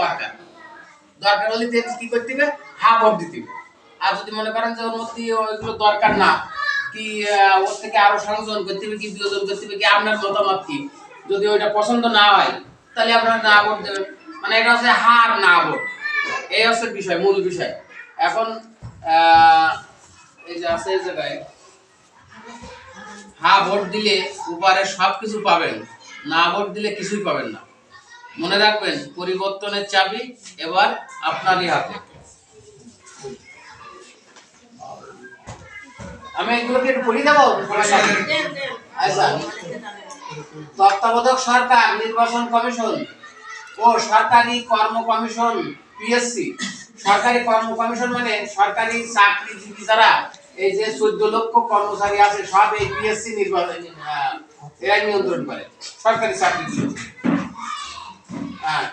দরকার দরকার হলে কি করতে হবে হ্যাঁ ভোট দিতে হবে। আর যদি মনে করেন যে ওর মধ্যে ওইগুলো দরকার না কি ওর থেকে আরো সংযোজন করতে হবে কি বিয়োজন করতে হবে কি আপনার মতামত কি যদি ওইটা পছন্দ না হয় তাহলে আপনারা না ভোট দেবেন। মানে এটা হচ্ছে হার না ভোট, এই হচ্ছে বিষয়, মূল বিষয়। এখন এই যে আছে এই জায়গায় হ্যাঁ ভোট দিলে উপরে সবকিছু পাবেন, না ভোট দিলে কিছুই পাবেন না। মনে রাখবেন পরিবর্তনের চাবি এবার আপনারই হাতে। আমি এগুলোকে একটু পড়ে দেবো। আচ্ছা, তত্ত্বাবধায়ক সরকার নির্বাচন কমিশন ও সরকারি কর্ম কমিশন পিএসসি। সরকারি কর্ম কমিশন মানে সরকারি চাকরিজীবী যারা এই যে 14 লক্ষ কর্মচারী আছে সব এই পিএসসি নির্বাচন এরা নিয়ন্ত্রণ করে সরকারি চাকরিগুলো। হ্যাঁ,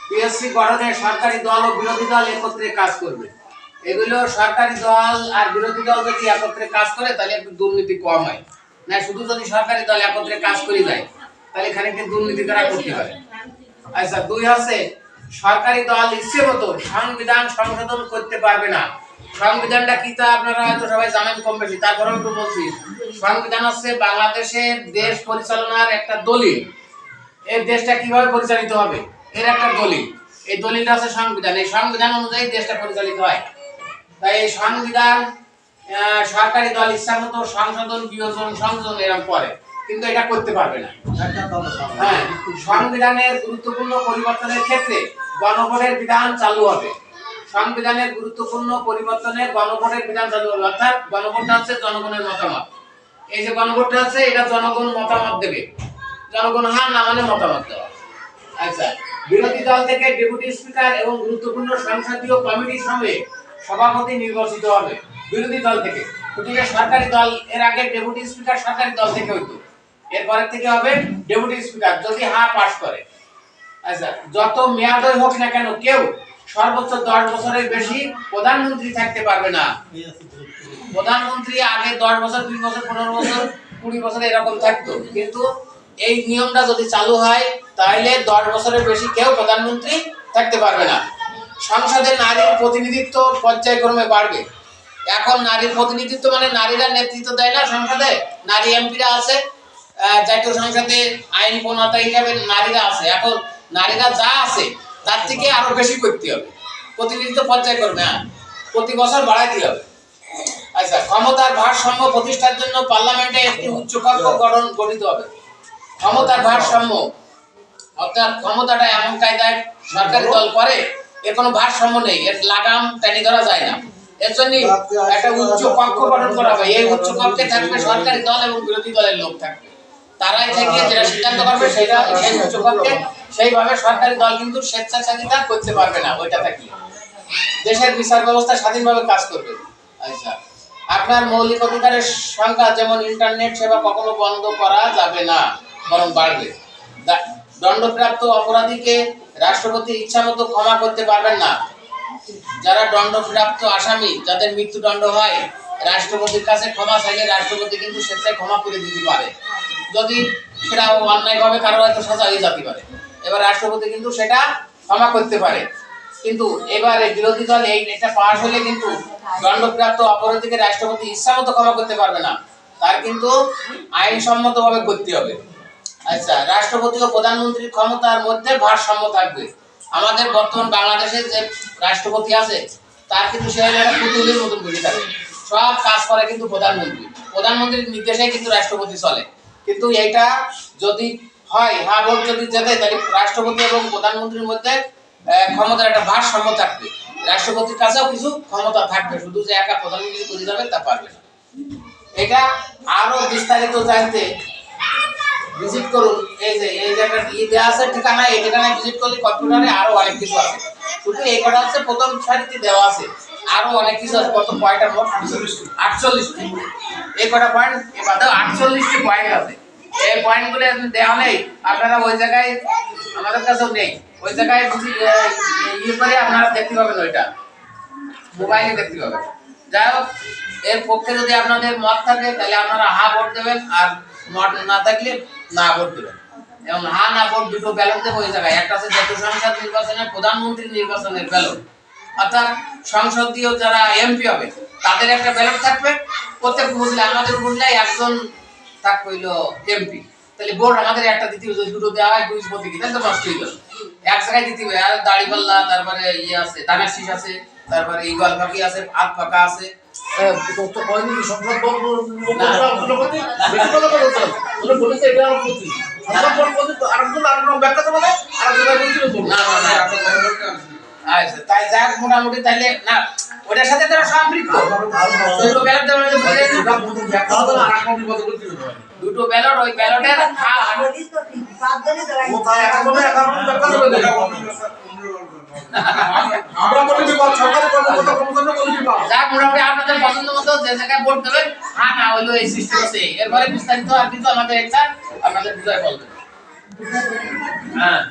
পিএসসি গঠনে সরকারি দল ও বিরোধী দল একত্রে কাজ করবে। এগুলো সরকারি দল আর বিরোধী দল যদি একত্রে কাজ করে তাহলে একটু দুর্নীতি কম হয়। না শুধু যদি সরকারি দল একত্রে কাজ করে যায় তাহলে এখানে কি দুর্নীতি করা করতে পারে। আচ্ছা, 2 আছে সরকারি দল ইচ্ছে মতো সংবিধান সংশোধন করতে পারবে না। সংবিধানটা কি তা আপনারা হয়তো সবাই জানেন কম বেশি, তারপরেও একটু বলছি। সংবিধান হচ্ছে বাংলাদেশের দেশ পরিচালনার একটা দলিল। এই দেশটা কিভাবে পরিচালিত হবে এর একটা দলিল। এই দলিলটা হচ্ছে সংবিধান। এই সংবিধান অনুযায়ী দেশটা পরিচালিত হয়। তাই এই সংবিধান সরকারি দল ইচ্ছা মতো সংশোধন বিয়োজন সংযোজন এরকম করে, কিন্তু এটা করতে পারবে না। হ্যাঁ, সংবিধানের গুরুত্বপূর্ণ পরিবর্তনের ক্ষেত্রে গণভোটের বিধান চালু হবে। সংবিধানের গুরুত্বপূর্ণ পরিবর্তনের গণভোটের বিধান চালু হবে, অর্থাৎ গণভোটটা হচ্ছে জনগণের মতামত। এই যে গণভোটটা আছে এটা জনগণ মতামত দেবে, জনগণ হ্যাঁ না মানে মতামত দেওয়া। আচ্ছা, বিরোধী দল থেকে ডেপুটি স্পিকার এবং গুরুত্বপূর্ণ সংসদীয় কমিটির সঙ্গে সভাপতি নির্বাচিত হবে বিরোধী দল থেকে। প্রতিটা সরকারি দল এর আগে ডেপুটি স্পিকার সরকারি দল থেকে হইতো, এরপরে থেকে হবে ডেপুটি স্পিকার যদি হ্যাঁ পাস করে। আচ্ছা, যত মেয়াদই হোক না কেন কেউ সর্বোচ্চ 10 বছরের বেশি প্রধানমন্ত্রী থাকতে পারবে না। প্রধানমন্ত্রী আগে 10 বছর 20 বছর 15 বছর 20 বছর এরকম থাকতো, কিন্তু এই নিয়মটা যদি চালু হয় তাহলে 10 বছরের বেশি কেউ প্রধানমন্ত্রী থাকতে পারবে না। সংসদে নারীর প্রতিনিধিত্ব পর্যায়ক্রমে বাড়বে। এখন নারীর প্রতিনিধিত্ব মানে নারীরা নেতৃত্ব দেয় না সংসদে, নারী এমপিরা আছে, জাতীয় সংসদে আইন প্রণেতা হিসাবে নারীরা আছে। এখন নারীরা যা আছে তার থেকে আরো বেশি করতে হবে, প্রতিনিধিত্ব পর্যায়ক্রমে প্রতি বছর বাড়াইতে হবে। আচ্ছা, ক্ষমতার ভারসাম্য প্রতিষ্ঠার জন্য পার্লামেন্টে একটি উচ্চকক্ষ গঠিত হবে। ক্ষমতার ভারসাম্য অর্থাৎ ক্ষমতাটা এমন কায়দায় সরকারি দল করে এর কোনো ভারসাম্য নেই, এর লাগাম টেনে ধরা যায় না। এর জন্য একটা উচ্চ কক্ষ গঠন করা হবে। এই উচ্চ কক্ষে থাকবে সরকারি দল এবং বিরোধী দলের লোক থাকবে, তারাই থেকে যেটা সিদ্ধান্ত করবে সেটা সেই উচ্চ কক্ষে। সেইভাবে সরকারি দল কিন্তু স্বেচ্ছাচারিতা করতে পারবে না, ওইটা থাকলে দেশের বিচার ব্যবস্থা স্বাধীনভাবে কাজ করবে। আচ্ছা, আপনার মৌলিক অধিকারের সংখ্যা যেমন ইন্টারনেট সেবা কখনো বন্ধ করা যাবে না, বরং বাড়বে। দণ্ডপ্রাপ্ত অপরাধীকে রাষ্ট্রপতি ইচ্ছামতো ক্ষমা করতে পারবেন না। যারা দণ্ডপ্রাপ্ত আসামি যাদের মৃত্যুদণ্ড হয় রাষ্ট্রপতির কাছে ক্ষমা চাইলে রাষ্ট্রপতি কিন্তু স্বেচ্ছায় ক্ষমা করে দিতে পারে, যদি সেটা অন্যায়ভাবে কারো হয়তো সাজা হয়ে যেতে পারে। এবার রাষ্ট্রপতি কিন্তু সেটা ক্ষমা করতে পারে, কিন্তু এবারে বিরোধী দল এটা পাশ হলে কিন্তু দণ্ডপ্রাপ্ত অপরাধীকে রাষ্ট্রপতি ইচ্ছামতো ক্ষমা করতে পারবে না, তার কিন্তু আইনসম্মতভাবে করতে হবে। আচ্ছা, রাষ্ট্রপতি ও প্রধানমন্ত্রীর ক্ষমতার মধ্যে ভারসাম্য থাকবে। আমাদের বর্তমান বাংলাদেশের যে রাষ্ট্রপতি আছে তার কিন্তু সে একটা পুতুলের মতন বসে থাকে, সব কাজ করে কিন্তু প্রধানমন্ত্রীর নির্দেশে কিন্তু রাষ্ট্রপতি চলে। কিন্তু এইটা যদি হয় হ্যাঁ ভোট যদি জেতে তাহলে রাষ্ট্রপতি এবং প্রধানমন্ত্রীর মধ্যে ক্ষমতার একটা ভারসাম্য থাকবে, রাষ্ট্রপতির কাছেও কিছু ক্ষমতা থাকবে, শুধু যে একা প্রধানমন্ত্রী করে যাবে তা পারবে না। এটা আরো বিস্তারিত জানতে ভিজিট করুন। এই যে একটা দেওয়া আছে ঠিকানা, এই ঠিকানায় ভিজিট করলে কম্পিউটারে আরো অনেক কিছু আছে। শুধু এই কটা হচ্ছে প্রথম সারিতে দেওয়া আছে, আরো অনেক কিছু আছে। কত পয়েন্ট মোট 48টি। এই কটা পয়েন্ট এ বাদে 48টি পয়েন্ট আছে। এই পয়েন্টগুলো দেওয়া নেই, আপনারা ওই জায়গায় আমাদের কাছেও নেই, ওই জায়গায় ইয়ে করে আপনারা দেখতে পাবেন, ওইটা মোবাইলে দেখতে পাবেন। যাই হোক, এর পক্ষে যদি আপনাদের মত থাকে তাহলে আপনারা হ্যাঁ ভোট দেবেন, আর মত না থাকলে না ভোট দেবেন। এবং হা না ভোট দুটো ব্যালট দেবো ওই জায়গায়, একটা আছে জাতীয় সংসদ নির্বাচনের প্রধানমন্ত্রী নির্বাচনের ব্যালট, অর্থাৎ সংসদীয় যারা এমপি হবে তাদের একটা ব্যালট থাকবে, প্রত্যেক উপজেলা আমাদের উপজেলায় একজন থাকবে হইলো এমপি, তাহলে ভোট আমাদের একটা দিতে হবে, যদি দুটো দেওয়া হয় দুই প্রতীকী তাহলে তো নষ্ট হয়ে গেল, এক জায়গায় দিতে হবে। আর দাড়িপাল্লা, তারপরে ইয়ে আছে দামের শীষ আছে, তারপরে ইগল পাখি আছে, আত পাকা আছে। তো কয়নি সংসদ সভাপতি বেশি কথা বলছেন উনি বলেছে এটা আমার প্রতি সংসদ সভাপতি তো আরেকজন ব্যাখ্যা তো মানে আরেকজন বলছিল তো না না না আচ্ছা, তাই যাক মোটামুটি তাইলে না ওটার সাথে তারা সম্পৃক্ত। দুটো ব্যালট দেওয়া হয়েছে বুঝলেন না? ব্যাখ্যা তো আরেকজন কথা বলছিল দুটো ব্যালট, ওই ব্যালটের ও তাই একজন ব্যাখ্যা করে দেয় আমরা বলি যে সরকারি কর্মকর্তা কর্মচারী বলি যে যাক মোটামুটি আপনাদের পছন্দ মতো যে জায়গায় ভোট দেবেন, হ্যাঁ না হইলো এই সিস্টেম আছে, এরপরে বিস্তারিত আর কিন্তু আমাদের একটা আপনাদের বুঝায় বলবেন। হ্যাঁ